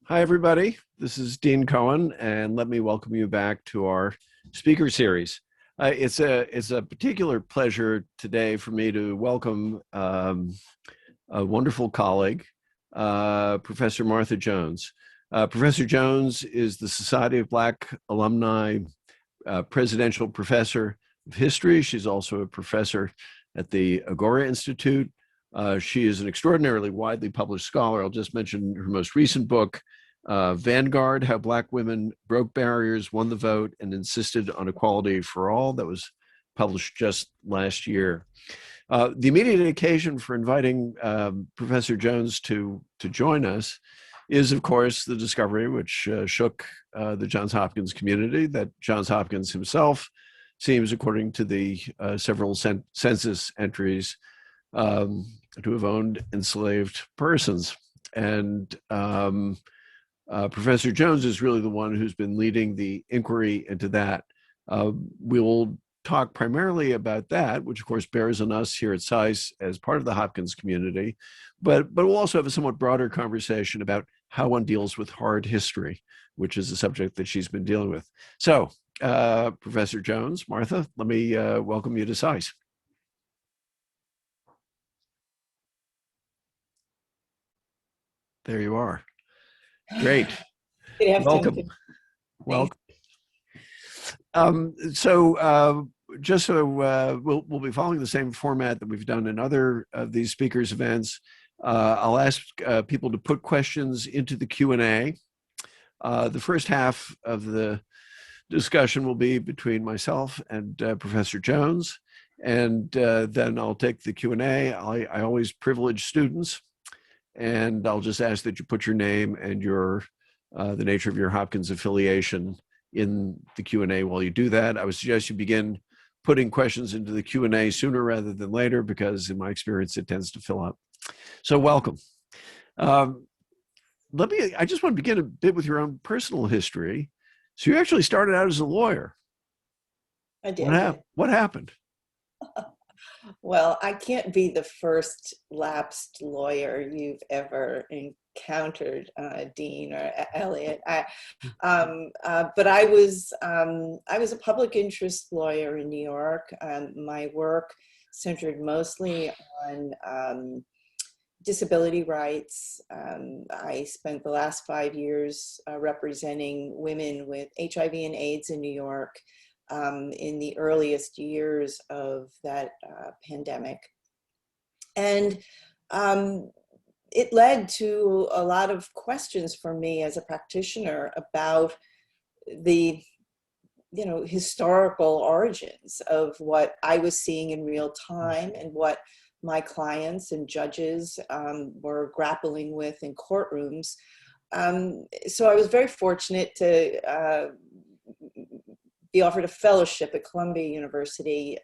Hi, everybody. This is Dean Cohen, and let me welcome you back to our speaker series. It's a particular pleasure today for me to welcome a wonderful colleague, Professor Martha Jones. Professor Jones is the Society of Black Alumni Presidential Professor of History. She's also a professor at the Agora Institute. She is an extraordinarily widely published scholar. I'll just mention her most recent book, Vanguard, How Black Women Broke Barriers, Won the Vote, and Insisted on Equality for All. That was published just last year. The immediate occasion for inviting Professor Jones to join us is, of course, the discovery which shook the Johns Hopkins community, that Johns Hopkins himself seems, according to the several census entries, to have owned enslaved persons. And Professor Jones is really the one who's been leading the inquiry into that. We'll talk primarily about that, which of course bears on us here at SAIS as part of the Hopkins community, but we'll also have a somewhat broader conversation about how one deals with hard history, which is a subject that she's been dealing with. So, Professor Jones, Martha, let me welcome you to SAIS. There you are. Great. Welcome. Welcome. Just so we'll be following the same format that we've done in other of these speakers events. I'll ask people to put questions into the Q&A. The first half of the discussion will be between myself and Professor Jones, and then I'll take the Q&A. I always privilege students, and I'll just ask that you put your name and the nature of your Hopkins affiliation in the Q&A while you do that. I would suggest you begin putting questions into the Q&A sooner rather than later, because in my experience, it tends to fill up. So welcome. I just want to begin a bit with your own personal history. So you actually started out as a lawyer. I did. What happened? Well, I can't be the first lapsed lawyer you've ever encountered, Dean or Eliot. But I was a public interest lawyer in New York. My work centered mostly on disability rights. I spent the last 5 years representing women with HIV and AIDS in New York. In the earliest years of that pandemic. And it led to a lot of questions for me as a practitioner about the historical origins of what I was seeing in real time and what my clients and judges were grappling with in courtrooms. So I was very fortunate to be offered a fellowship at Columbia University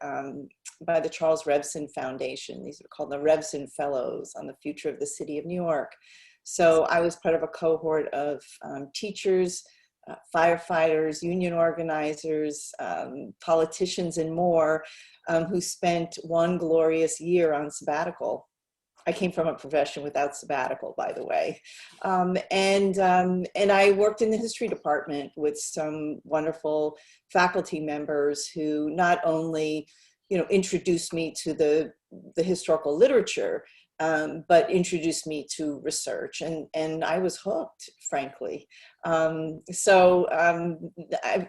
by the Charles Revson Foundation. These are called the Revson Fellows on the future of the city of New York. So I was part of a cohort of teachers, firefighters, union organizers, politicians, and more who spent one glorious year on sabbatical. I came from a profession without sabbatical, by the way. And I worked in the history department with some wonderful faculty members who not only, introduced me to the historical literature, but introduced me to research. And I was hooked, frankly. I've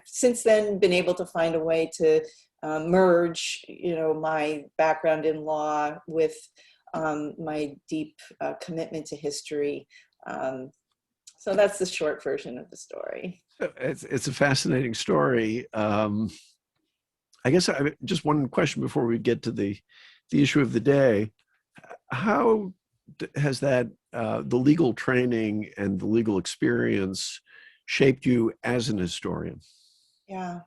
since then been able to find a way to merge, my background in law with my deep commitment to history. So that's the short version of the story. It's a fascinating story. I guess just one question before we get to the issue of the day. How has that, the legal training and the legal experience shaped you as an historian? Yeah,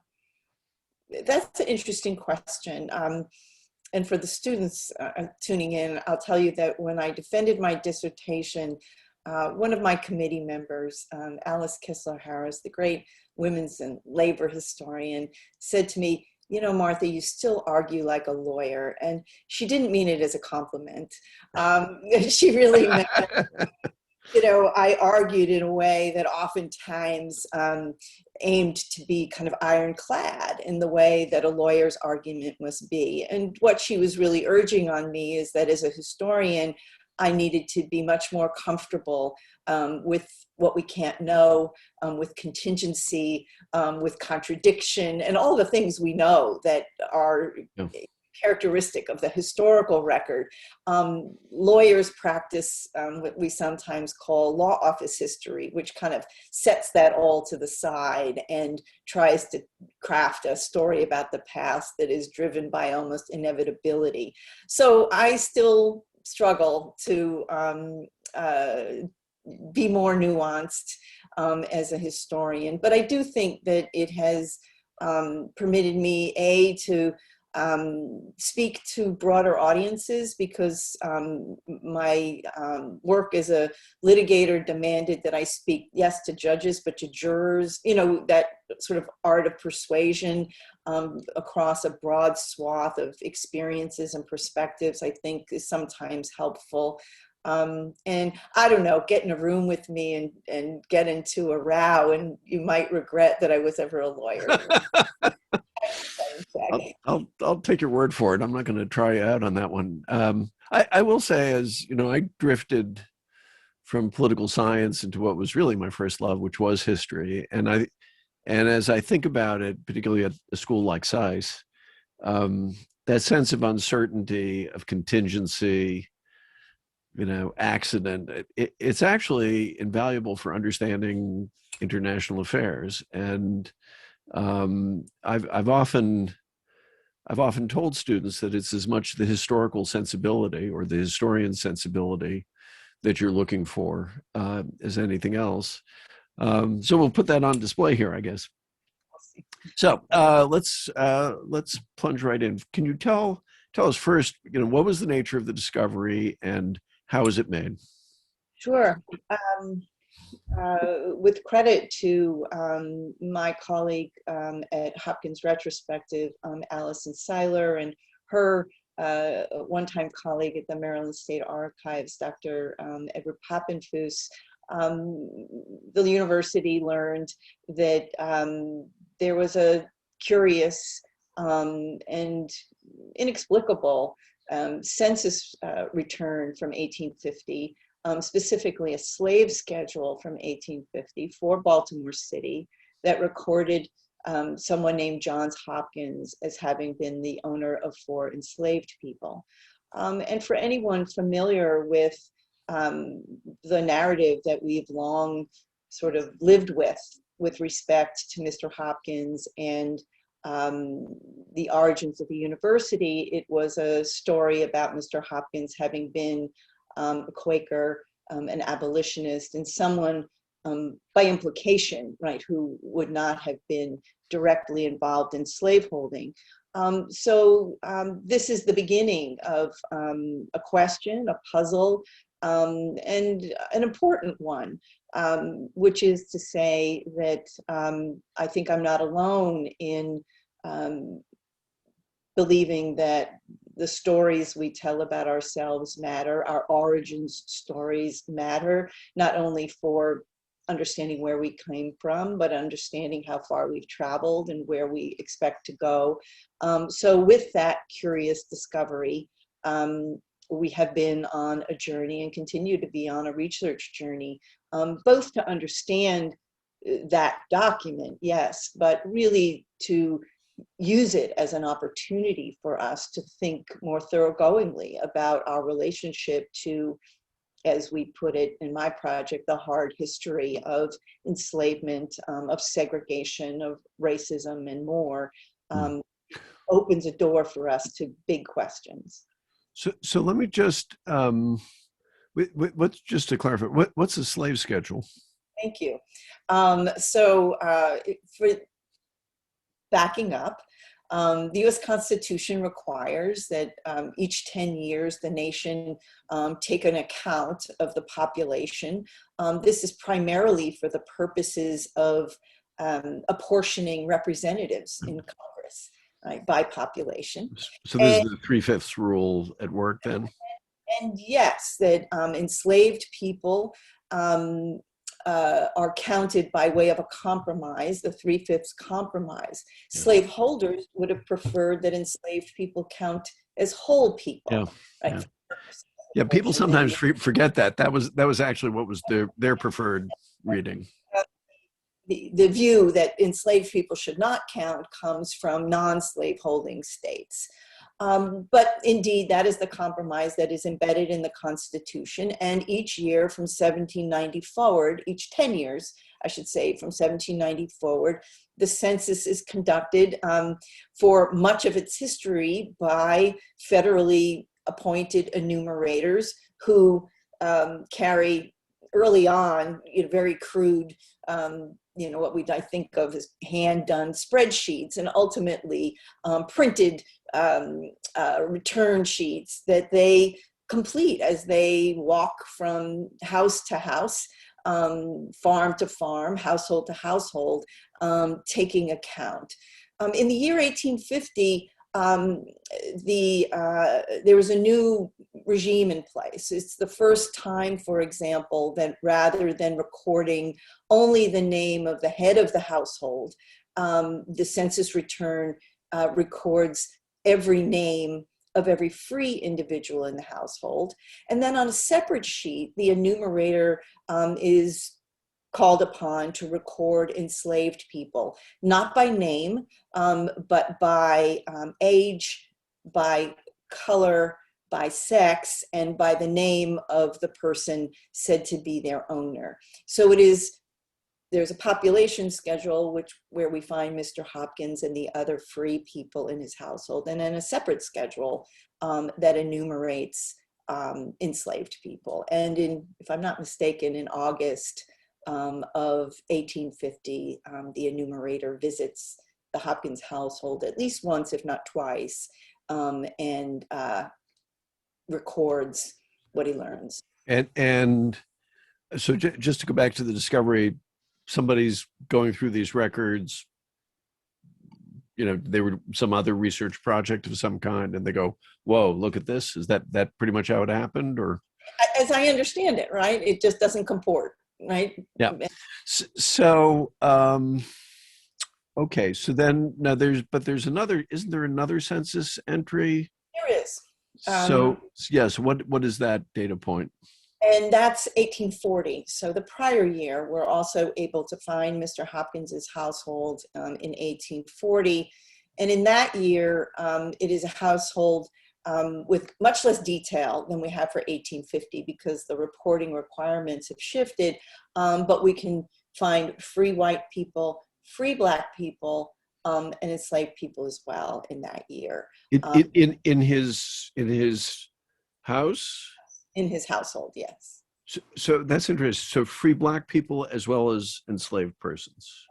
that's an interesting question. And for the students tuning in, I'll tell you that when I defended my dissertation, one of my committee members, Alice Kissler-Harris, the great women's and labor historian, said to me, Martha, you still argue like a lawyer. And she didn't mean it as a compliment. She really meant I argued in a way that oftentimes aimed to be kind of ironclad in the way that a lawyer's argument must be. And what she was really urging on me is that as a historian, I needed to be much more comfortable with what we can't know, with contingency, with contradiction, and all the things we know that are characteristic of the historical record. Lawyers practice what we sometimes call law office history, which kind of sets that all to the side and tries to craft a story about the past that is driven by almost inevitability. So I still struggle to be more nuanced as a historian, but I do think that it has permitted me, to speak to broader audiences, because my work as a litigator demanded that I speak, yes, to judges, but to jurors, that sort of art of persuasion across a broad swath of experiences and perspectives, I think is sometimes helpful. And I don't know, get in a room with me and get into a row, and you might regret that I was ever a lawyer. I'll take your word for it. I'm not going to try you out on that one. I will say, as you know, I drifted from political science into what was really my first love, which was history. And as I think about it, particularly at a school like SAIS, that sense of uncertainty, of contingency, accident, it's actually invaluable for understanding international affairs. And I've often told students that it's as much the historical sensibility or the historian sensibility that you're looking for as anything else. So we'll put that on display here, I guess. So let's plunge right in. Can you tell us first, what was the nature of the discovery and how was it made? Sure. With credit to my colleague at Hopkins Retrospective, Alison Seiler, and her one-time colleague at the Maryland State Archives, Dr. Edward Papenfuss, the university learned that there was a curious and inexplicable census return from 1850, specifically a slave schedule from 1850 for Baltimore City that recorded someone named Johns Hopkins as having been the owner of 4 enslaved people. And for anyone familiar with the narrative that we've long sort of lived with respect to Mr. Hopkins and the origins of the university, it was a story about Mr. Hopkins having been a Quaker, an abolitionist, and someone by implication, right, who would not have been directly involved in slaveholding. So this is the beginning of a question, a puzzle, and an important one, which is to say that I think I'm not alone in believing that the stories we tell about ourselves matter, our origins stories matter, not only for understanding where we came from, but understanding how far we've traveled and where we expect to go. So with that curious discovery, we have been on a journey and continue to be on a research journey, both to understand that document, yes, but really to use it as an opportunity for us to think more thoroughgoingly about our relationship to, as we put it in my project, the hard history of enslavement, of segregation, of racism, and more, opens a door for us to big questions. So let me just, what's just to clarify, what's a slave schedule? Thank you. So for backing up, the US Constitution requires that each 10 years the nation take an account of the population. This is primarily for the purposes of apportioning representatives in Congress, right, by population. So this is the three-fifths rule at work then? And yes, that enslaved people are counted by way of a compromise, the three-fifths compromise. Slaveholders would have preferred that enslaved people count as whole people. Yeah. Right? Yeah. Yeah, people sometimes forget that. That was actually what was their preferred reading. The view that enslaved people should not count comes from non-slaveholding states. But indeed, that is the compromise that is embedded in the Constitution. And each year from 1790 forward, each 10 years, I should say, from 1790 forward, the census is conducted for much of its history by federally appointed enumerators who carry early on, very crude, what I think of as hand-done spreadsheets, and ultimately printed return sheets that they complete as they walk from house to house, farm to farm, household to household, taking account. In the year 1850, there was a new regime in place. It's the first time, for example, that rather than recording only the name of the head of the household, the census return records every name of every free individual in the household. And then on a separate sheet, the enumerator is called upon to record enslaved people, not by name, but by age, by color, by sex, and by the name of the person said to be their owner. So there's a population schedule where we find Mr. Hopkins and the other free people in his household, and then a separate schedule that enumerates enslaved people. And if I'm not mistaken, in August of 1850, the enumerator visits the Hopkins household at least once, if not twice, and records what he learns. And so just to go back to the discovery, somebody's going through these records, they were some other research project of some kind, and they go, whoa, look at this. Is that pretty much how it happened? Or as I understand it, right? It just doesn't comport, right? Yeah. So, okay. So then now there's another, isn't there another census entry? There is. So yes, what is that data point? And that's 1840. So the prior year, we're also able to find Mr. Hopkins's household in 1840. And in that year, it is a household with much less detail than we have for 1850 because the reporting requirements have shifted. But we can find free white people, free Black people, and enslaved people as well in that year. In his house? In his household, yes. So that's interesting. So free Black people as well as enslaved persons.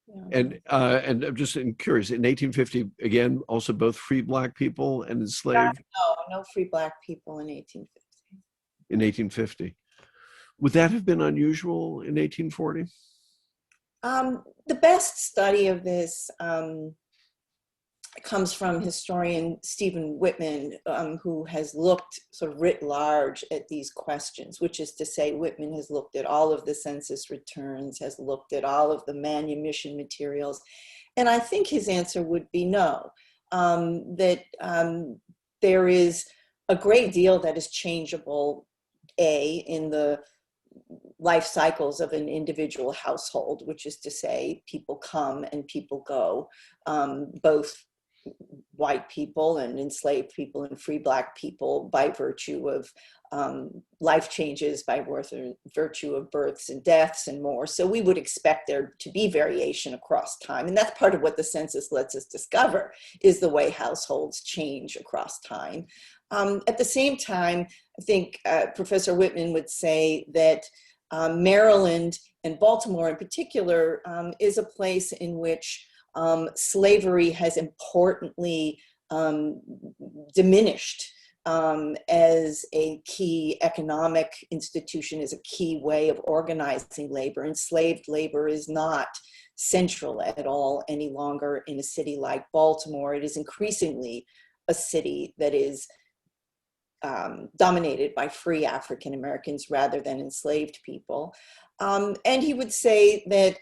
Yeah. And I'm just curious, in 1850, again, also both free Black people and enslaved? No free Black people in 1850. In 1850. Would that have been unusual in 1840? The best study of this comes from historian Stephen Whitman, who has looked sort of writ large at these questions, which is to say Whitman has looked at all of the census returns, has looked at all of the manumission materials. And I think his answer would be no, that there is a great deal that is changeable, in the life cycles of an individual household, which is to say people come and people go, both white people and enslaved people and free Black people by virtue of life changes, by virtue of births and deaths and more. So we would expect there to be variation across time. And that's part of what the census lets us discover, is the way households change across time. At the same time, I think Professor Whitman would say that Maryland and Baltimore in particular is a place in which slavery has importantly diminished as a key economic institution, as a key way of organizing labor. Enslaved labor is not central at all any longer in a city like Baltimore. It is increasingly a city that is dominated by free African Americans rather than enslaved people. And he would say that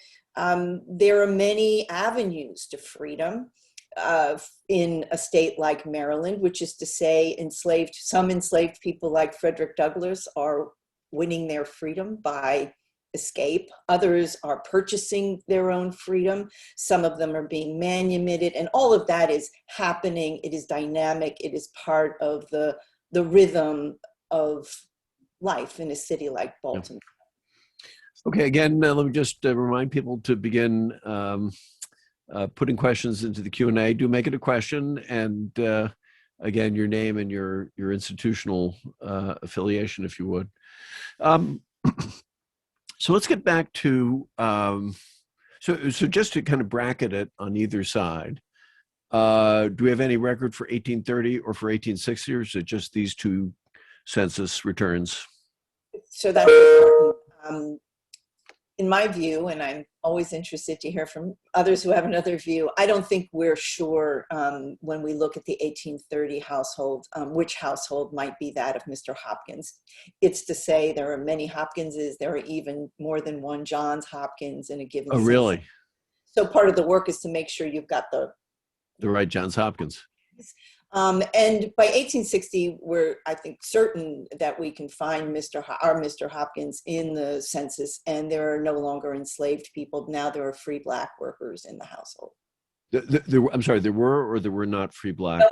there are many avenues to freedom in a state like Maryland, which is to say some enslaved people like Frederick Douglass are winning their freedom by escape. Others are purchasing their own freedom. Some of them are being manumitted, and all of that is happening. It is dynamic. It is part of the rhythm of life in a city like Baltimore. Okay, again, let me just remind people to begin putting questions into the Q&A. Do make it a question, and again, your name and your institutional affiliation, if you would. So let's get back to, so just to kind of bracket it on either side, do we have any record for 1830 or for 1860, or is it just these two census returns? So that's important. In my view, and I'm always interested to hear from others who have another view, I don't think we're sure when we look at the 1830 household, which household might be that of Mr. Hopkins. It's to say there are many Hopkinses, there are even more than one Johns Hopkins in a given Oh, really? season. So part of the work is to make sure you've got the right Johns Hopkins. And by 1860, we're, I think, certain that we can find our Mr. Hopkins in the census, and there are no longer enslaved people. Now there are free Black workers in the household. I'm sorry, there were or there were not free Black?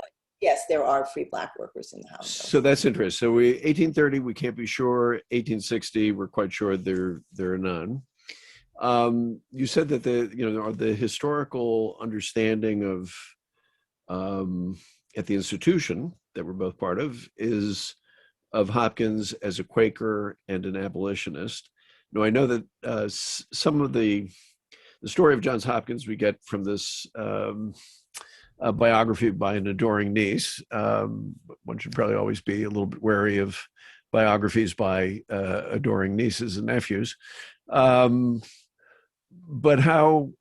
Yes, there are free Black workers in the household. So that's interesting. So 1830, we can't be sure. 1860, we're quite sure there are none. You said that the historical understanding of at the institution that we're both part of is of Hopkins as a Quaker and an abolitionist. Now, I know that some of the story of Johns Hopkins we get from this biography by an adoring niece. One should probably always be a little bit wary of biographies by adoring nieces and nephews. But how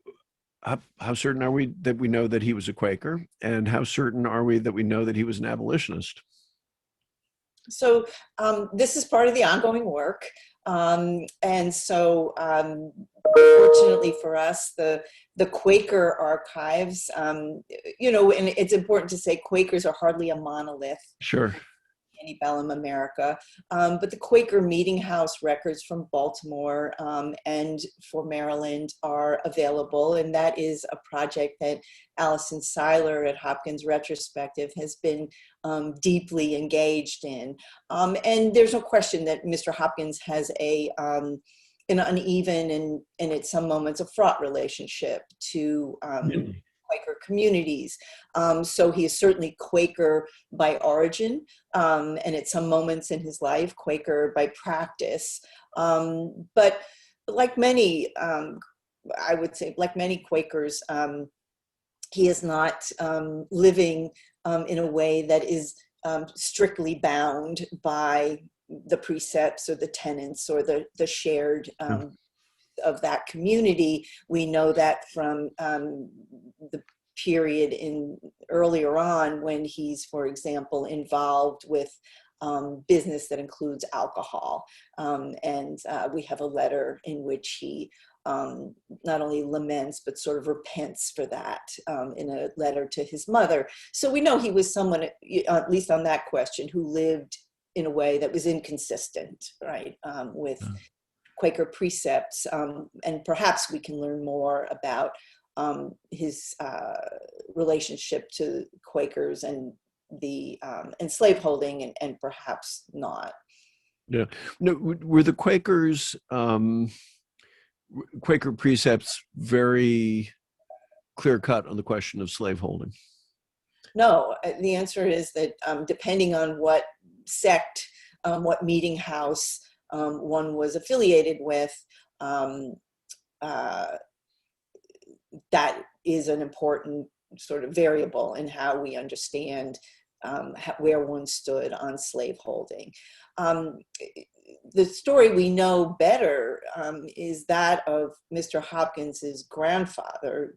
certain are we that we know that he was a Quaker, and how certain are we that we know that he was an abolitionist? So this is part of the ongoing work. And so fortunately for us, the Quaker archives, and it's important to say Quakers are hardly a monolith. Sure. Antebellum America, but the Quaker Meeting House records from Baltimore and for Maryland are available, and that is a project that Allison Seiler at Hopkins Retrospective has been deeply engaged in. And there's no question that Mr. Hopkins has an uneven and at some moments a fraught relationship to Quaker communities. So he is certainly Quaker by origin, and at some moments in his life, Quaker by practice. But like many, I would say, like many Quakers, he is not living in a way that is strictly bound by the precepts or the tenets or the shared of that community. We know that from the period earlier on when he's, for example, involved with business that includes alcohol. And we have a letter in which he not only laments, but sort of repents for that in a letter to his mother. So we know he was someone, at least on that question, who lived in a way that was inconsistent, right, with Quaker precepts. And perhaps we can learn more about his relationship to Quakers and the slaveholding and perhaps not. Yeah. No, were the Quakers, Quaker precepts very clear cut on the question of slaveholding? No, the answer is that depending on what sect, what meeting house one was affiliated with, that is an important sort of variable in how we understand where one stood on slaveholding. The story we know better is that of Mr. Hopkins's grandfather,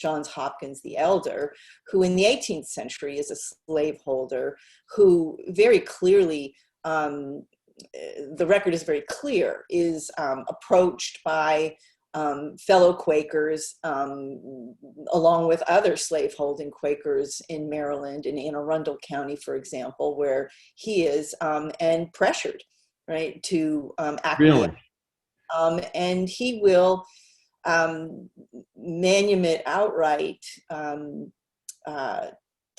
Johns Hopkins the Elder, who in the 18th century is a slaveholder who very clearly, the record is very clear, is approached by fellow Quakers, along with other slaveholding Quakers in Maryland, in Anne Arundel County, for example, where he is, and pressured, right, to acquiesce. Really? And he will manumit outright 10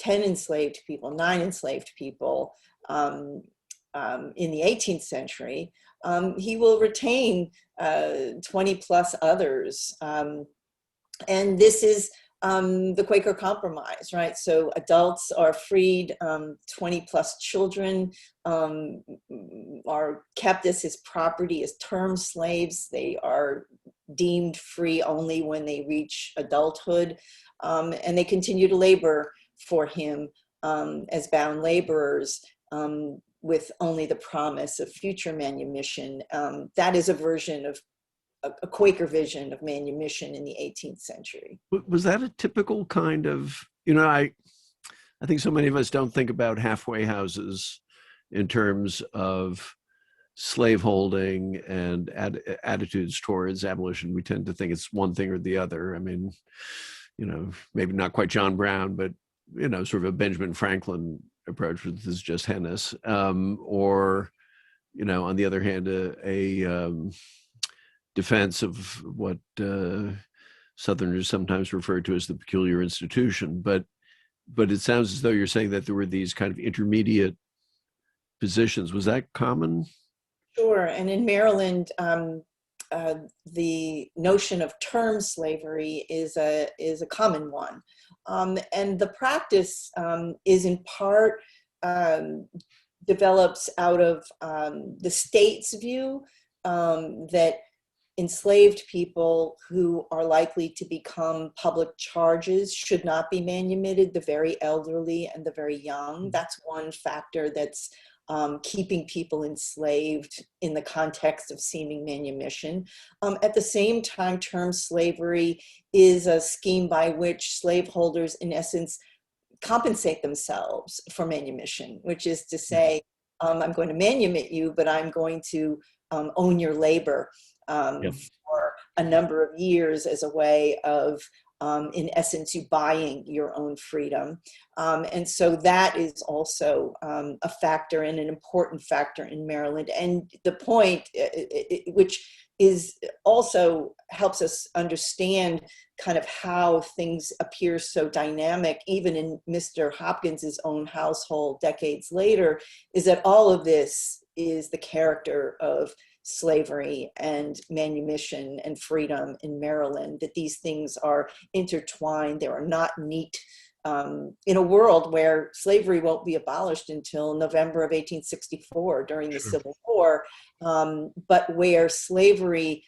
enslaved people, 9 enslaved people in the 18th century. He will retain 20 plus others. And this is the Quaker Compromise, right? So adults are freed, 20 plus children are kept as his property as term slaves. They are deemed free only when they reach adulthood, and they continue to labor for him as bound laborers, with only the promise of future manumission. That is a version of a Quaker vision of manumission in the 18th century. Was that a typical kind of, I think so many of us don't think about halfway houses in terms of slaveholding and attitudes towards abolition. We tend to think it's one thing or the other. I mean, maybe not quite John Brown, but, sort of a Benjamin Franklin approach, which is just heinous. Or, on the other hand, a defense of what Southerners sometimes refer to as the peculiar institution. But it sounds as though you're saying that there were these kind of intermediate positions. Was that common? Sure. And in Maryland, the notion of term slavery is a common one. And the practice is in part develops out of the state's view that enslaved people who are likely to become public charges should not be manumitted, the very elderly and the very young. That's one factor that's keeping people enslaved in the context of seeming manumission. At the same time, term slavery is a scheme by which slaveholders, in essence, compensate themselves for manumission, which is to say, I'm going to manumit you, but I'm going to own your labor for a number of years as a way of, in essence, you buying your own freedom. And so that is also a factor and an important factor in Maryland. And the point, which is also helps us understand kind of how things appear so dynamic, even in Mr. Hopkins's own household decades later, is that all of this is the character of slavery and manumission and freedom in Maryland, that these things are intertwined. They are not neat in a world where slavery won't be abolished until November of 1864 during the Civil War, but where slavery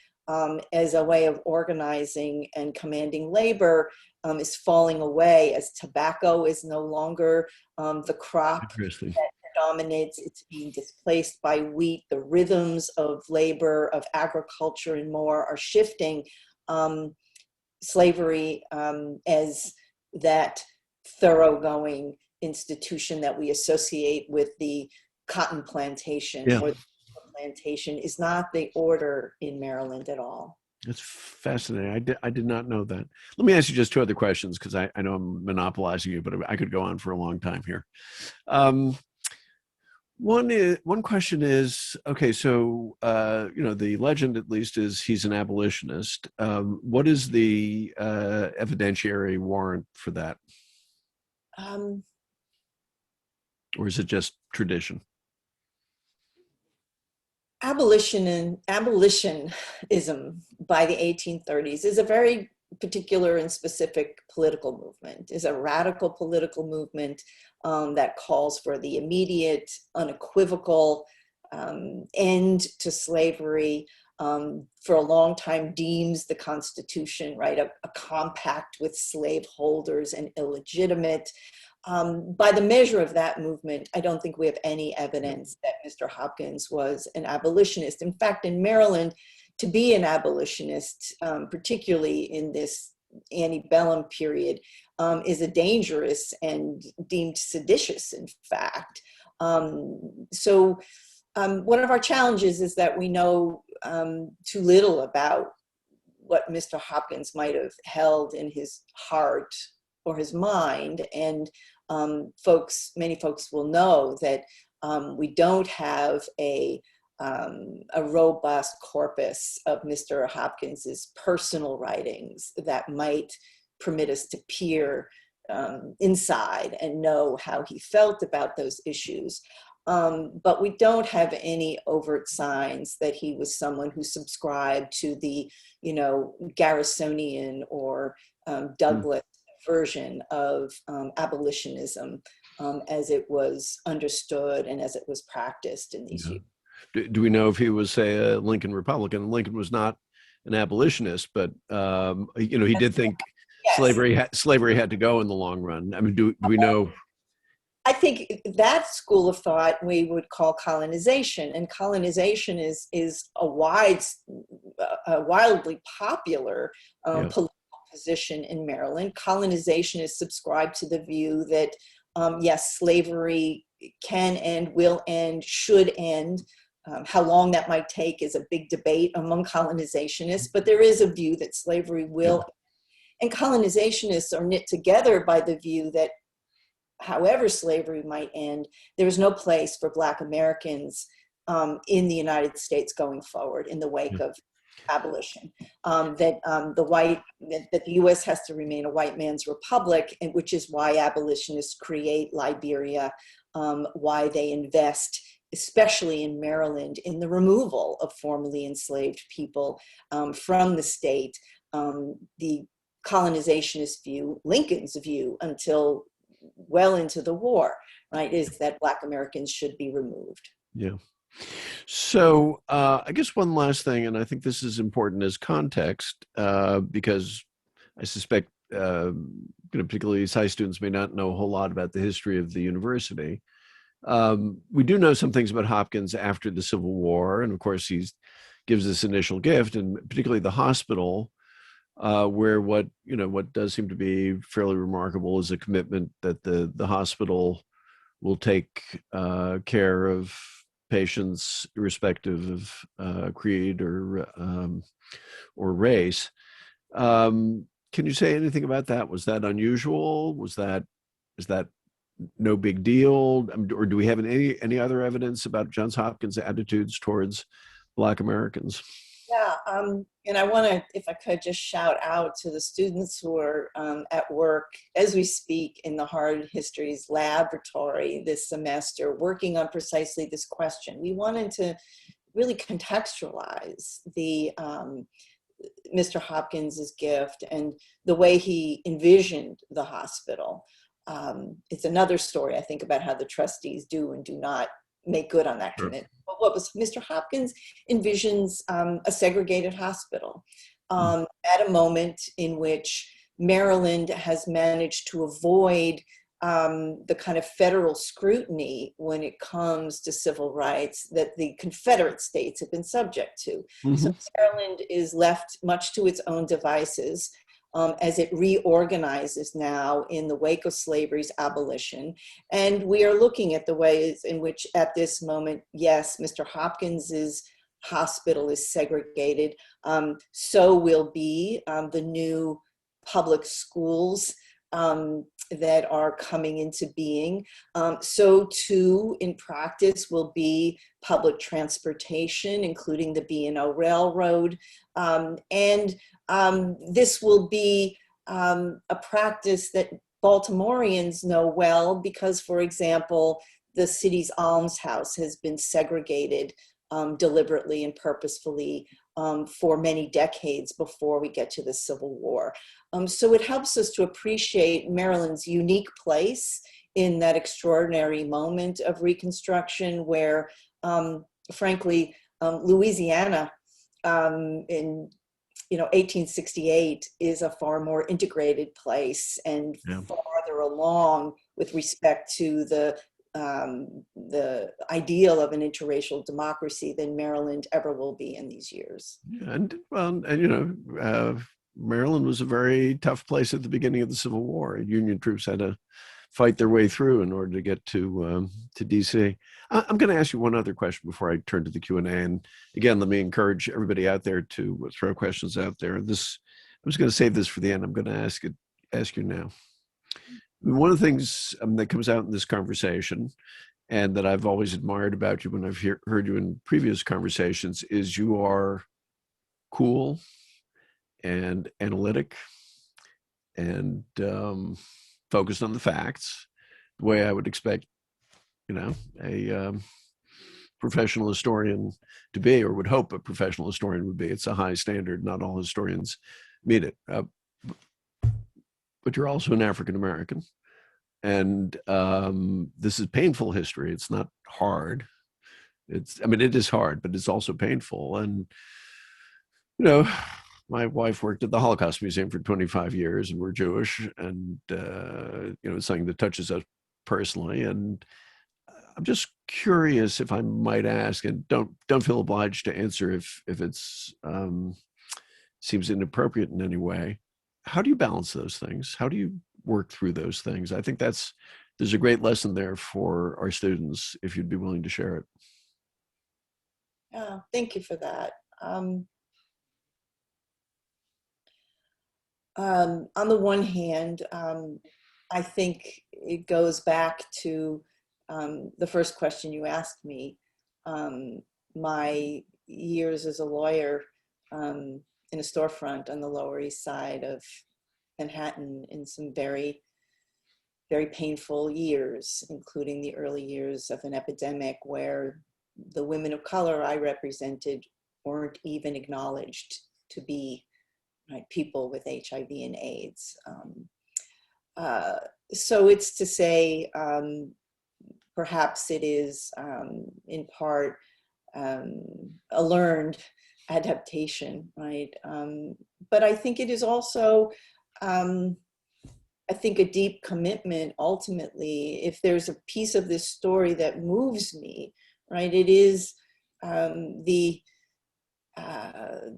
as a way of organizing and commanding labor is falling away as tobacco is no longer the crop that dominates. It's being displaced by wheat. The rhythms of labor, of agriculture and more are shifting. Slavery as that thoroughgoing institution that we associate with the cotton plantation or the plantation is not the order in Maryland at all. That's fascinating. I did not know that. Let me ask you just 2 other questions, because I know I'm monopolizing you, but I could go on for a long time here. One question is, okay, so, the legend at least is he's an abolitionist. What is the evidentiary warrant for that? Or is it just tradition? Abolitionism by the 1830s is a very particular and specific political movement, is a radical political movement that calls for the immediate, unequivocal end to slavery. For a long time deems the Constitution, right, a compact with slaveholders and illegitimate. By the measure of that movement, I don't think we have any evidence that Mr. Hopkins was an abolitionist. In fact, in Maryland, to be an abolitionist, particularly in this antebellum period is a dangerous and deemed seditious, in fact. So one of our challenges is that we know too little about what Mr. Hopkins might have held in his heart or his mind. And many folks will know that we don't have a robust corpus of Mr. Hopkins's personal writings that might permit us to peer inside and know how he felt about those issues. But we don't have any overt signs that he was someone who subscribed to the, Garrisonian or Douglas version of abolitionism as it was understood and as it was practiced in these years. Do we know if he was, say, a Lincoln Republican? Lincoln was not an abolitionist, but he did think yes. slavery had to go in the long run. I mean, do we know? I think that school of thought we would call colonization, and colonization is a wildly popular political position in Maryland. Colonization is subscribed to the view that yes, slavery can end, will end, should end. How long that might take is a big debate among colonizationists, but there is a view that slavery will end. And colonizationists are knit together by the view that however slavery might end, there is no place for Black Americans in the United States going forward in the wake of abolition. That the U.S. has to remain a white man's republic, and which is why abolitionists create Liberia, why they invest, especially in Maryland, in the removal of formerly enslaved people from the state. The colonizationist view, Lincoln's view, until well into the war, right, is that Black Americans should be removed. Yeah. So I guess one last thing, and I think this is important as context, because I suspect particularly these high students may not know a whole lot about the history of the university. We do know some things about Hopkins after the Civil War, and of course he gives this initial gift, and particularly the hospital, where what does seem to be fairly remarkable is a commitment that the hospital will take care of patients irrespective of creed or race. Can you say anything about that? Was that unusual? Is that no big deal? Or do we have any other evidence about Johns Hopkins' attitudes towards Black Americans? Yeah, and I want to, if I could, just shout out to the students who are at work as we speak in the Hard Histories Laboratory this semester, working on precisely this question. We wanted to really contextualize the Mr. Hopkins's gift and the way he envisioned the hospital. It's another story, I think, about how the trustees do and do not make good on that commitment. But what was Mr. Hopkins envisions a segregated hospital at a moment in which Maryland has managed to avoid the kind of federal scrutiny when it comes to civil rights that the Confederate states have been subject to. Mm-hmm. So Maryland is left much to its own devices as it reorganizes now in the wake of slavery's abolition. And we are looking at the ways in which at this moment, yes, Mr. Hopkins's hospital is segregated. So will be the new public schools that are coming into being. So too, in practice, will be public transportation, including the B&O Railroad. And this will be a practice that Baltimoreans know well because, for example, the city's almshouse has been segregated deliberately and purposefully for many decades before we get to the Civil War. So it helps us to appreciate Maryland's unique place in that extraordinary moment of Reconstruction where, frankly, Louisiana in 1868 is a far more integrated place and farther along with respect to the ideal of an interracial democracy than Maryland ever will be in these years. And Maryland was a very tough place at the beginning of the Civil War. Union troops had to fight their way through in order to get to DC. I'm going to ask you one other question before I turn to the Q&A. And again, let me encourage everybody out there to throw questions out there. This, I was going to save this for the end. I'm going to ask you now. One of the things that comes out in this conversation, and that I've always admired about you when I've heard you in previous conversations, is you are cool and analytic and focused on the facts, the way I would expect, a professional historian to be, or would hope a professional historian would be. It's a high standard. Not all historians meet it. But you're also an African American, and this is painful history. It's not hard. It is hard, but it's also painful. And my wife worked at the Holocaust Museum for 25 years, and we're Jewish, and it's something that touches us personally. And I'm just curious, if I might ask, and don't feel obliged to answer if it's seems inappropriate in any way. How do you balance those things? How do you work through those things? I think there's a great lesson there for our students, if you'd be willing to share it. Yeah, thank you for that. On the one hand, I think it goes back to the first question you asked me. My years as a lawyer in a storefront on the Lower East Side of Manhattan in some very, very painful years, including the early years of an epidemic where the women of color I represented weren't even acknowledged to be people with HIV and AIDS. So it's to say, perhaps it is in part a learned adaptation, right? But I think it is also, I think, a deep commitment. Ultimately, if there's a piece of this story that moves me, right, it is the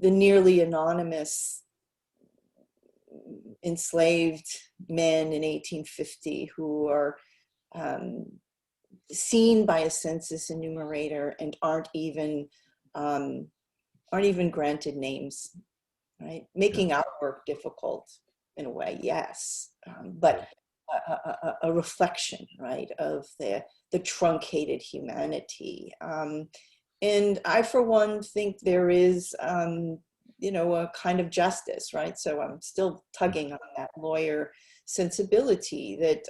nearly anonymous enslaved men in 1850 who are seen by a census enumerator and aren't even granted names, right? Making our work difficult in a way, yes, but a reflection, right, of the truncated humanity. And I, for one, think there is a kind of justice, right? So I'm still tugging on that lawyer sensibility that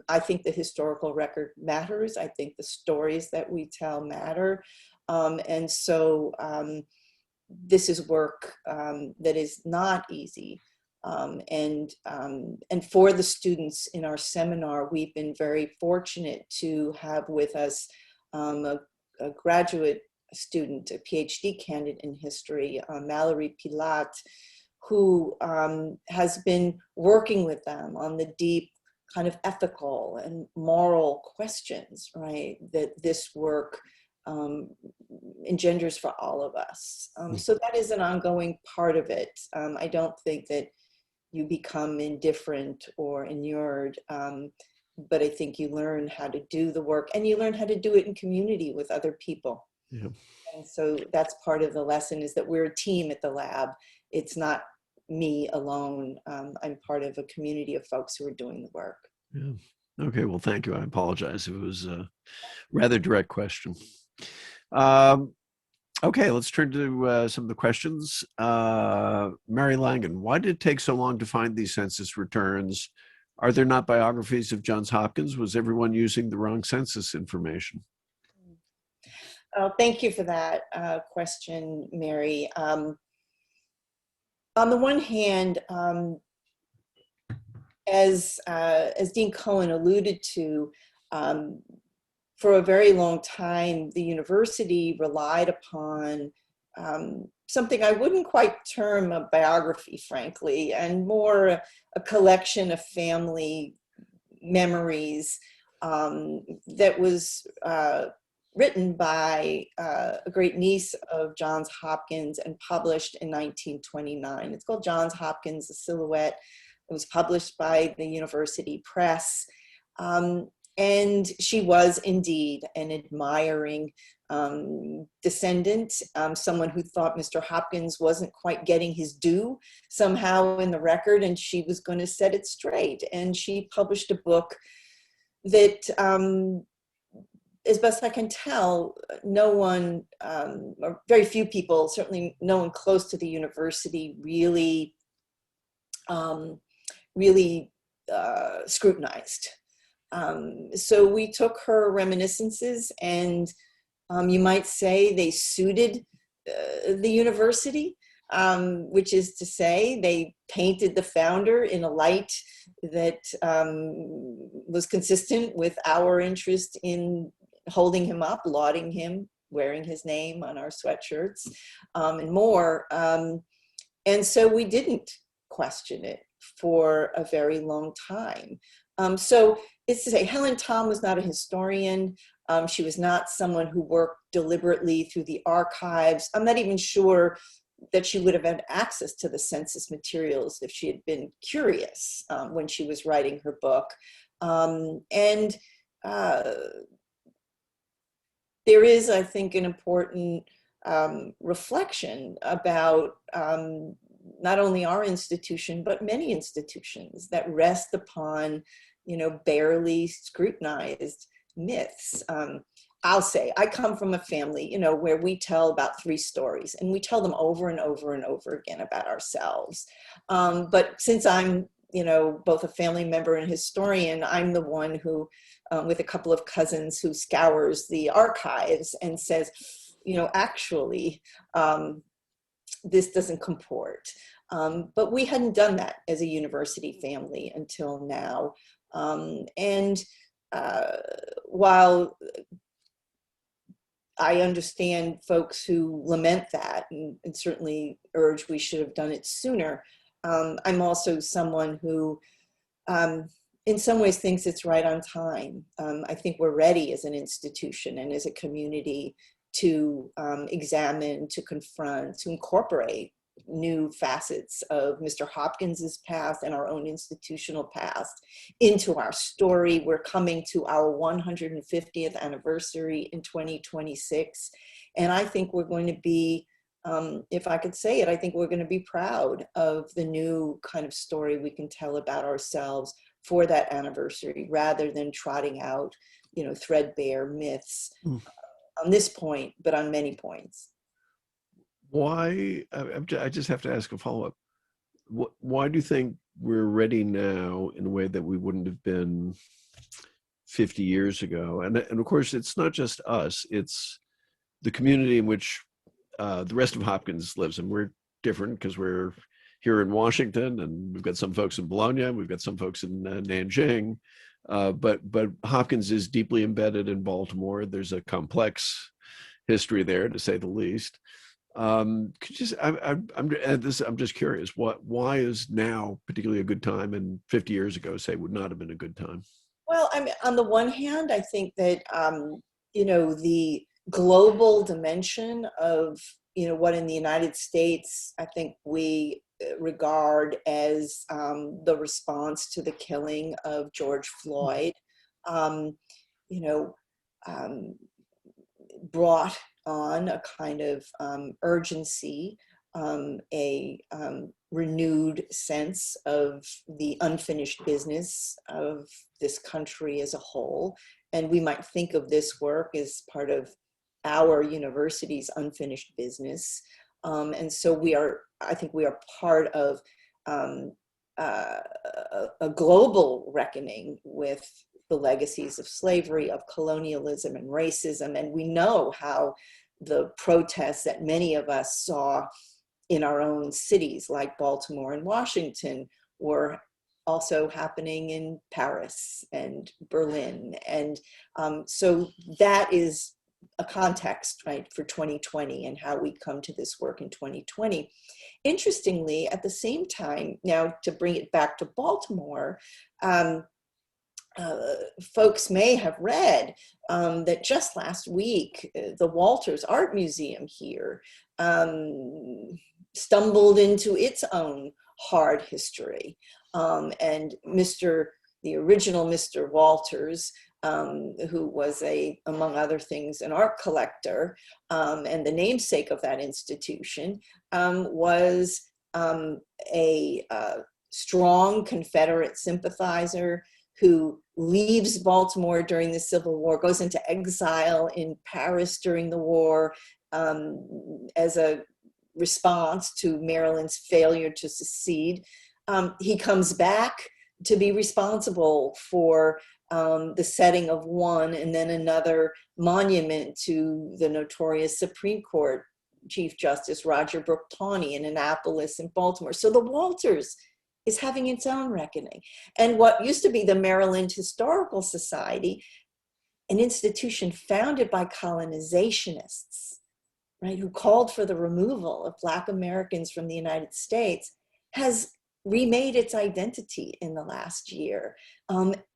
I think the historical record matters. I think the stories that we tell matter. And so this is work that is not easy. And for the students in our seminar, we've been very fortunate to have with us a graduate student, a PhD candidate in history, Mallory Pilat, who has been working with them on the deep kind of ethical and moral questions, right, that this work engenders for all of us. So that is an ongoing part of it. I don't think that you become indifferent or inured, but I think you learn how to do the work, and you learn how to do it in community with other people. Yeah. And so that's part of the lesson, is that we're a team at the lab. It's not me alone. I'm part of a community of folks who are doing the work. Yeah. Okay, well, thank you. I apologize. It was a rather direct question. Okay, let's turn to some of the questions. Mary Langan, why did it take so long to find these census returns? Are there not biographies of Johns Hopkins? Was everyone using the wrong census information? Thank you for that question, Mary. On the one hand, as Dean Cohen alluded to, for a very long time, the university relied upon something I wouldn't quite term a biography, frankly, and more a collection of family memories that was written by a great niece of Johns Hopkins and published in 1929. It's called Johns Hopkins, A Silhouette. It was published by the University Press. And she was indeed an admiring descendant, someone who thought Mr. Hopkins wasn't quite getting his due somehow in the record, and she was going to set it straight. And she published a book that, as best I can tell, no one, or very few people, certainly no one close to the university really, scrutinized. So we took her reminiscences and you might say they suited the university, which is to say they painted the founder in a light that was consistent with our interest in holding him up, lauding him, wearing his name on our sweatshirts, and more. And so we didn't question it for a very long time. So it's to say, Helen Tom was not a historian. She was not someone who worked deliberately through the archives. I'm not even sure that she would have had access to the census materials if she had been curious when she was writing her book. And there is, I think, an important reflection about not only our institution, but many institutions that rest upon, barely scrutinized myths. I'll say, I come from a family, where we tell about 3 stories, and we tell them over and over and over again about ourselves. But since I'm, both a family member and historian, I'm the one who, with a couple of cousins, who scours the archives and says, actually, this doesn't comport. But we hadn't done that as a university family until now. While I understand folks who lament that and certainly urge we should have done it sooner, I'm also someone who, in some ways, thinks it's right on time. I think we're ready as an institution and as a community to examine, to confront, to incorporate new facets of Mr. Hopkins's past and our own institutional past into our story. We're coming to our 150th anniversary in 2026. And I think we're going to be, if I could say it, I think we're going to be proud of the new kind of story we can tell about ourselves for that anniversary, rather than trotting out, threadbare myths on this point, but on many points. Why, I just have to ask a follow-up. Why do you think we're ready now in a way that we wouldn't have been 50 years ago? And of course, it's not just us, it's the community in which the rest of Hopkins lives. And we're different because we're here in Washington, and we've got some folks in Bologna, we've got some folks in Nanjing, but Hopkins is deeply embedded in Baltimore. There's a complex history there, to say the least. I'm just curious, why is now particularly a good time, and 50 years ago, say, would not have been a good time? Well, I mean, on the one hand, I think that the global dimension of what in the United States, I think we regard as the response to the killing of George Floyd, brought on a kind of urgency, a renewed sense of the unfinished business of this country as a whole. And we might think of this work as part of our university's unfinished business. And so I think we are part of a global reckoning with the legacies of slavery, of colonialism and racism. And we know how the protests that many of us saw in our own cities, like Baltimore and Washington, were also happening in Paris and Berlin. And so that is a context, right, for 2020 and how we come to this work in 2020. Interestingly, at the same time, now to bring it back to Baltimore, folks may have read that just last week, the Walters Art Museum here stumbled into its own hard history. And the original Mr. Walters, who was among other things, an art collector and the namesake of that institution, was a strong Confederate sympathizer who leaves Baltimore during the Civil War, goes into exile in Paris during the war as a response to Maryland's failure to secede. He comes back to be responsible for the setting of one and then another monument to the notorious Supreme Court Chief Justice Roger Brooke Tawney in Annapolis and Baltimore. So the Walters is having its own reckoning. And what used to be the Maryland Historical Society, an institution founded by colonizationists, right, who called for the removal of Black Americans from the United States, has remade its identity in the last year,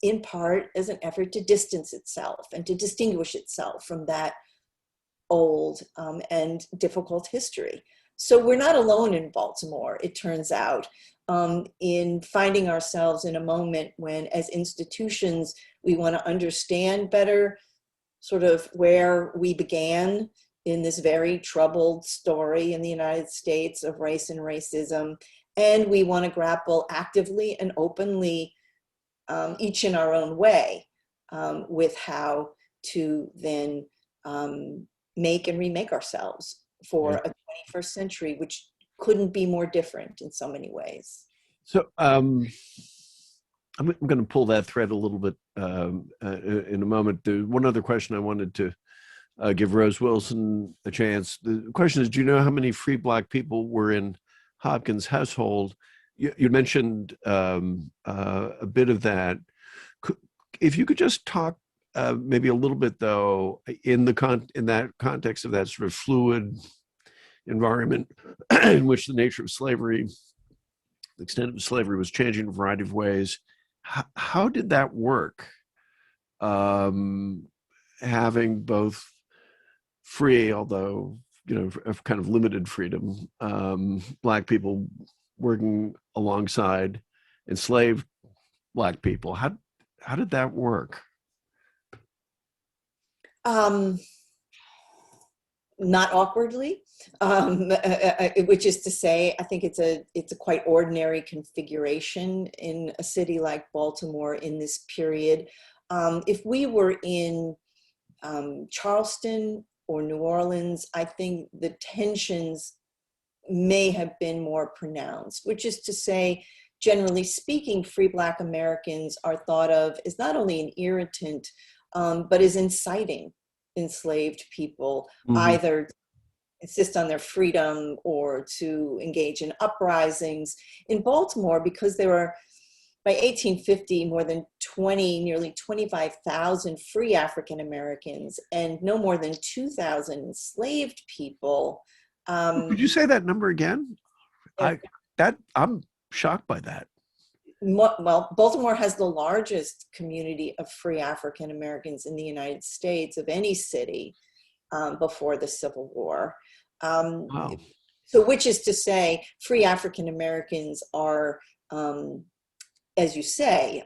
in part as an effort to distance itself and to distinguish itself from that old and difficult history. So we're not alone in Baltimore, it turns out, in finding ourselves in a moment when, as institutions, we want to understand better sort of where we began in this very troubled story in the United States of race and racism. And we want to grapple actively and openly, each in our own way, with how to then make and remake ourselves for a 21st century, which couldn't be more different in so many ways. So I'm going to pull that thread a little bit in a moment. One other question I wanted to give Rose Wilson a chance. The question is, do you know how many free Black people were in Hopkins household? You mentioned a bit of that. If you could just talk maybe a little bit, though, in that context of that sort of fluid environment in which the nature of slavery, the extent of slavery was changing in a variety of ways. How did that work? Having both free, although of kind of limited freedom, Black people working alongside enslaved Black people. How did that work? Not awkwardly, which is to say, I think it's a quite ordinary configuration in a city like Baltimore in this period. If we were in Charleston or New Orleans, I think the tensions may have been more pronounced, which is to say, generally speaking, free Black Americans are thought of as not only an irritant, but as inciting enslaved people, either insist on their freedom or to engage in uprisings. In Baltimore, because there were, by 1850, more than nearly 25,000 free African Americans and no more than 2,000 enslaved people. Could you say that number again? I'm shocked by that. Well, Baltimore has the largest community of free African Americans in the United States of any city before the Civil War. Wow. So which is to say, free African Americans are, as you say,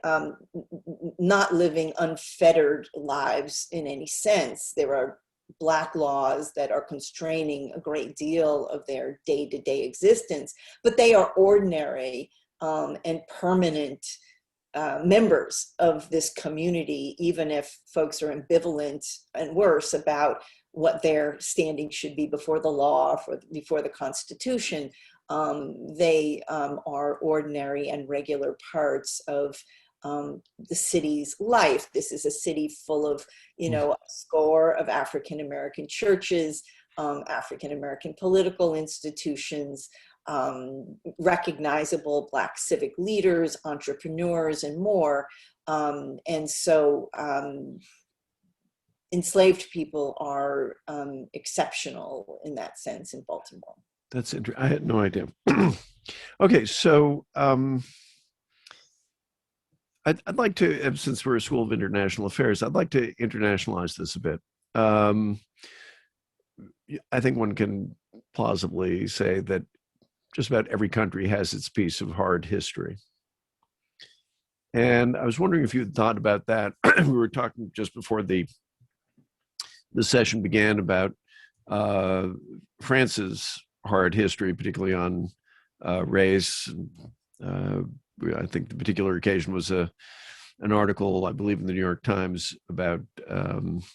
not living unfettered lives in any sense. There are Black laws that are constraining a great deal of their day-to-day existence, but they are ordinary and permanent members of this community, even if folks are ambivalent and worse about what their standing should be before the law, before the Constitution. They are ordinary and regular parts of the city's life. This is a city full of, a score of African American churches, African American political institutions, recognizable Black civic leaders, entrepreneurs, and more. And so enslaved people are exceptional in that sense in Baltimore. That's interesting. I had no idea. Okay, so I'd like to, since we're a School of International Affairs, I'd like to internationalize this a bit. I think one can plausibly say that just about every country has its piece of hard history. And I was wondering if you had thought about that. We were talking just before the session began about France's hard history, particularly on race. I think the particular occasion was an article, I believe, in the New York Times about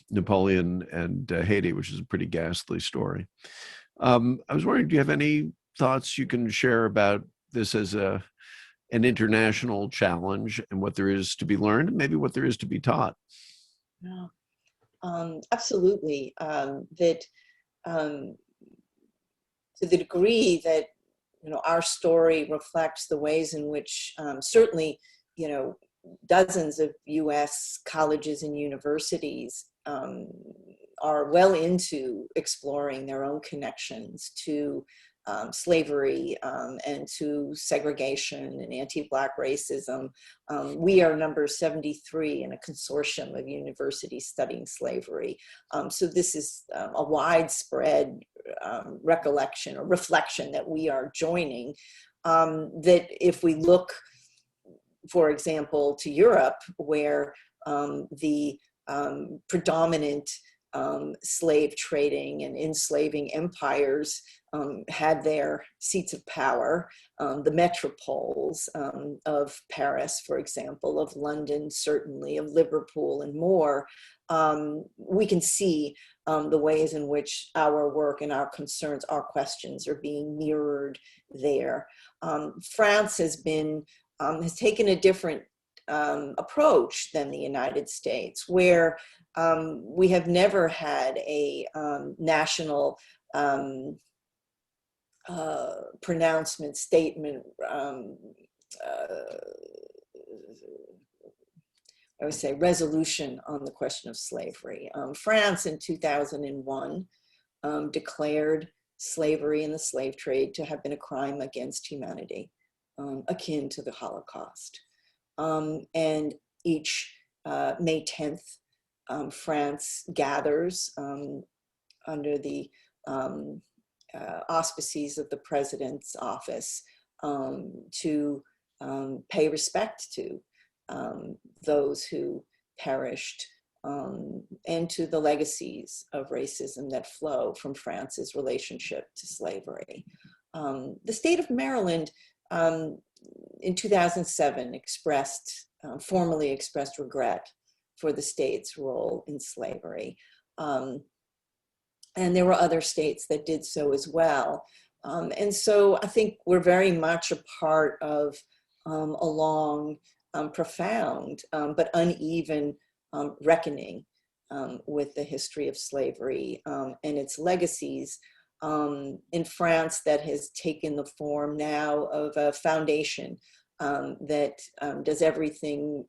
Napoleon and Haiti, which is a pretty ghastly story. I was wondering, do you have any thoughts you can share about this as an international challenge and what there is to be learned, and maybe what there is to be taught? Yeah. Absolutely. That to the degree that our story reflects the ways in which certainly dozens of U.S. colleges and universities are well into exploring their own connections to slavery and to segregation and anti-Black racism. We are number 73 in a consortium of universities studying slavery. So this is a widespread recollection or reflection that we are joining, that if we look, for example, to Europe, where the predominant slave trading and enslaving empires had their seats of power, the metropoles of Paris, for example, of London, certainly, of Liverpool and more, we can see the ways in which our work and our concerns, our questions are being mirrored there. France has taken a different approach than the United States, where we have never had a national pronouncement, statement, I would say resolution on the question of slavery. France in 2001 declared slavery and the slave trade to have been a crime against humanity, akin to the Holocaust. And each May 10th, France gathers under the auspices of the president's office to pay respect to those who perished and to the legacies of racism that flow from France's relationship to slavery. The state of Maryland in 2007 formally expressed regret for the state's role in slavery. And there were other states that did so as well. And so I think we're very much a part of a long, profound, but uneven reckoning with the history of slavery and its legacies in France, that has taken the form now of a foundation that does everything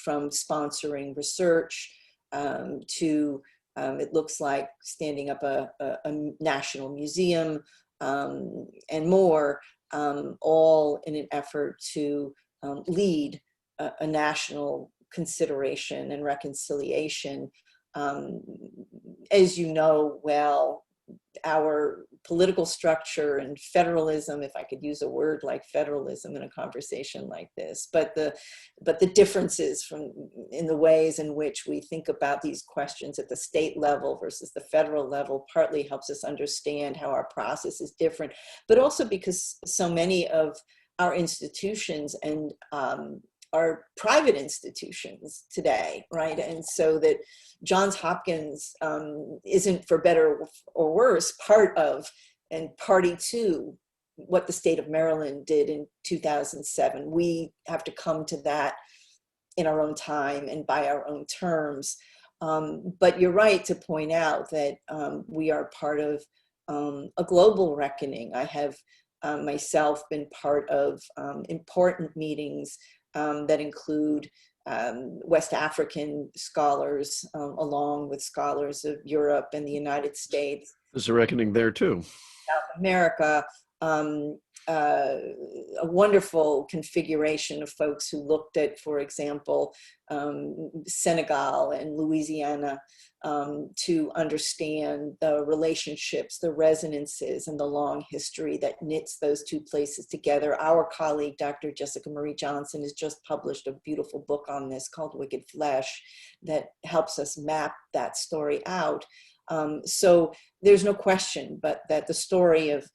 from sponsoring research to it looks like standing up a national museum and more, all in an effort to lead a national consideration and reconciliation. As you know well, our political structure and federalism, if I could use a word like federalism in a conversation like this, but the differences in the ways in which we think about these questions at the state level versus the federal level partly helps us understand how our process is different, but also because so many of our institutions and are private institutions today, right? And so that Johns Hopkins isn't, for better or worse, part of and party to what the state of Maryland did in 2007. We have to come to that in our own time and by our own terms. But you're right to point out that we are part of a global reckoning. I have myself been part of important meetings that include West African scholars, along with scholars of Europe and the United States. There's a reckoning there too. South America, a wonderful configuration of folks who looked at, for example, Senegal and Louisiana, to understand the relationships, the resonances, and the long history that knits those two places together. Our colleague, Dr. Jessica Marie Johnson, has just published a beautiful book on this called Wicked Flesh that helps us map that story out. So there's no question but that the story of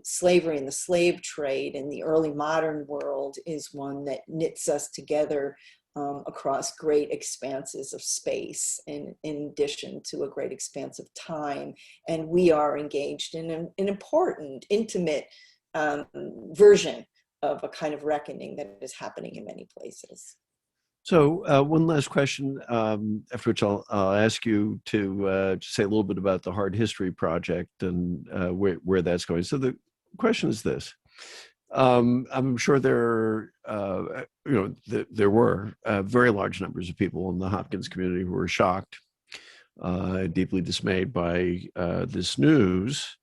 slavery and the slave trade in the early modern world is one that knits us together across great expanses of space, in addition to a great expanse of time. And we are engaged in an important, intimate version of a kind of reckoning that is happening in many places. So one last question, after which I'll ask you to say a little bit about the Hard History Project and where that's going. So the question is this. I'm sure there were very large numbers of people in the Hopkins community who were shocked, deeply dismayed by this news,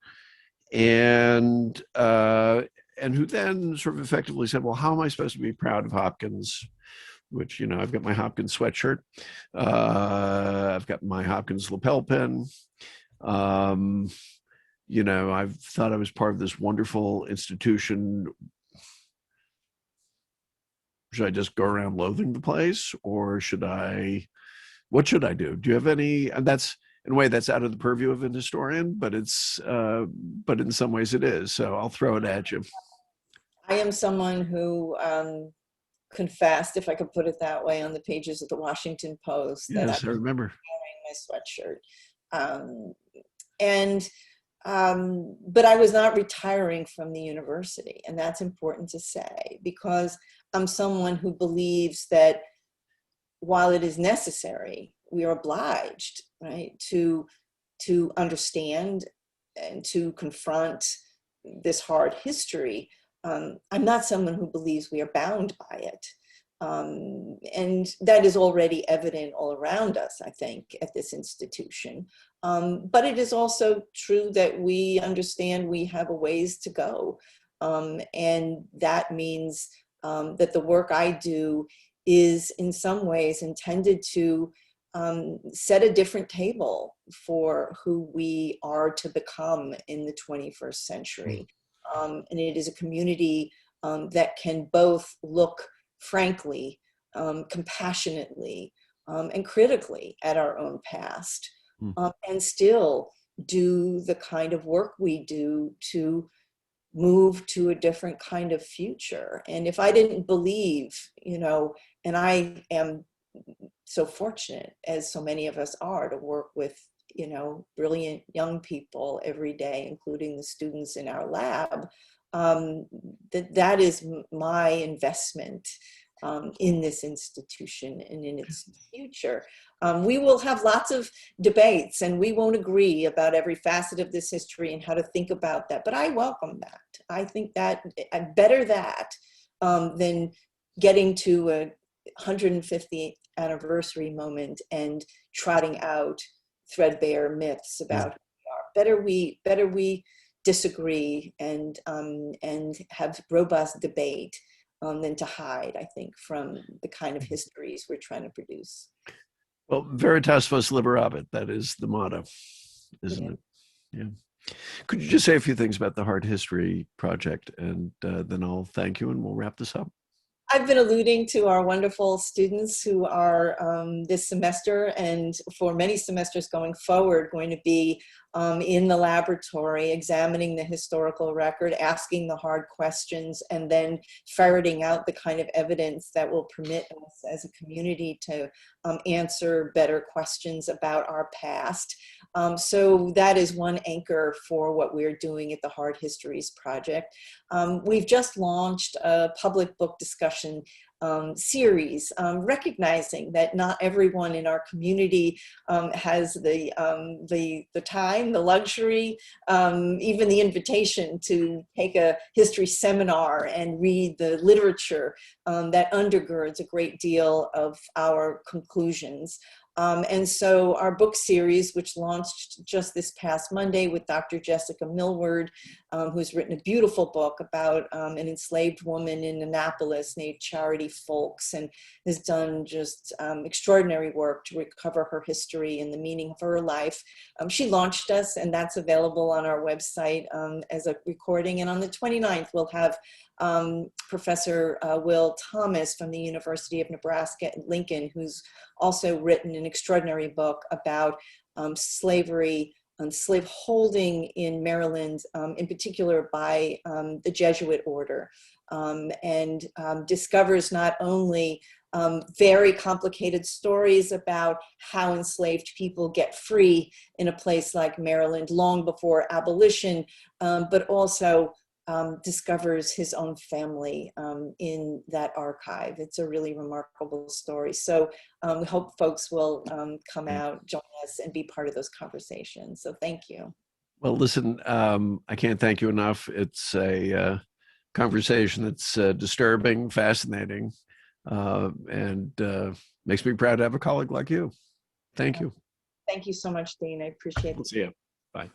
and who then sort of effectively said, well, how am I supposed to be proud of Hopkins? Which, I've got my Hopkins sweatshirt. I've got my Hopkins lapel pin. I've thought I was part of this wonderful institution. Should I just go around loathing the place, or what should I do? Do you have any, and that's, in a way, that's out of the purview of an historian, but but in some ways it is. So I'll throw it at you. I am someone who confessed, if I could put it that way, on the pages of the Washington Post. Yes, that I remember. Wearing my sweatshirt. But I was not retiring from the university. And that's important to say, because I'm someone who believes that while it is necessary, we are obliged, right, to understand and to confront this hard history. I'm not someone who believes we are bound by it. And that is already evident all around us, I think, at this institution. But it is also true that we understand we have a ways to go. And that means that the work I do is in some ways intended to set a different table for who we are to become in the 21st century. And it is a community that can both look frankly, compassionately, and critically at our own past, and still do the kind of work we do to move to a different kind of future. And if I didn't believe, and I am so fortunate, as so many of us are, to work with brilliant young people every day, including the students in our lab, that is my investment in this institution and in its future. We will have lots of debates, and we won't agree about every facet of this history and how to think about that, but I welcome that. I think that better that than getting to a 150th anniversary moment and trotting out threadbare myths about who we are. Better we disagree and have robust debate than to hide, I think, from the kind of histories we're trying to produce. Well, veritas vos liberabit, that is the motto, isn't it? Yeah. Could you just say a few things about the Hard History Project, and then I'll thank you and we'll wrap this up. I've been alluding to our wonderful students who are this semester and for many semesters going forward going to be in the laboratory, examining the historical record, asking the hard questions, and then ferreting out the kind of evidence that will permit us as a community to answer better questions about our past. So that is one anchor for what we're doing at the Hard Histories Project. We've just launched a public book discussion series, recognizing that not everyone in our community has the time, the luxury, even the invitation to take a history seminar and read the literature that undergirds a great deal of our conclusions. And so our book series, which launched just this past Monday with Dr. Jessica Millward, who's written a beautiful book about an enslaved woman in Annapolis named Charity Folks, and has done just extraordinary work to recover her history and the meaning of her life. She launched us, and that's available on our website as a recording. And on the 29th, we'll have Professor Will Thomas from the University of Nebraska at Lincoln, who's also written an extraordinary book about slavery and slaveholding in Maryland, in particular by the Jesuit order, and discovers not only very complicated stories about how enslaved people get free in a place like Maryland long before abolition, but also discovers his own family in that archive. It's a really remarkable story. So we hope folks will come out, join us, and be part of those conversations. So thank you. Well, listen, I can't thank you enough. It's a conversation that's disturbing, fascinating, and makes me proud to have a colleague like you. Thank you. Thank you so much, Dean. I appreciate it. We'll see you. Bye.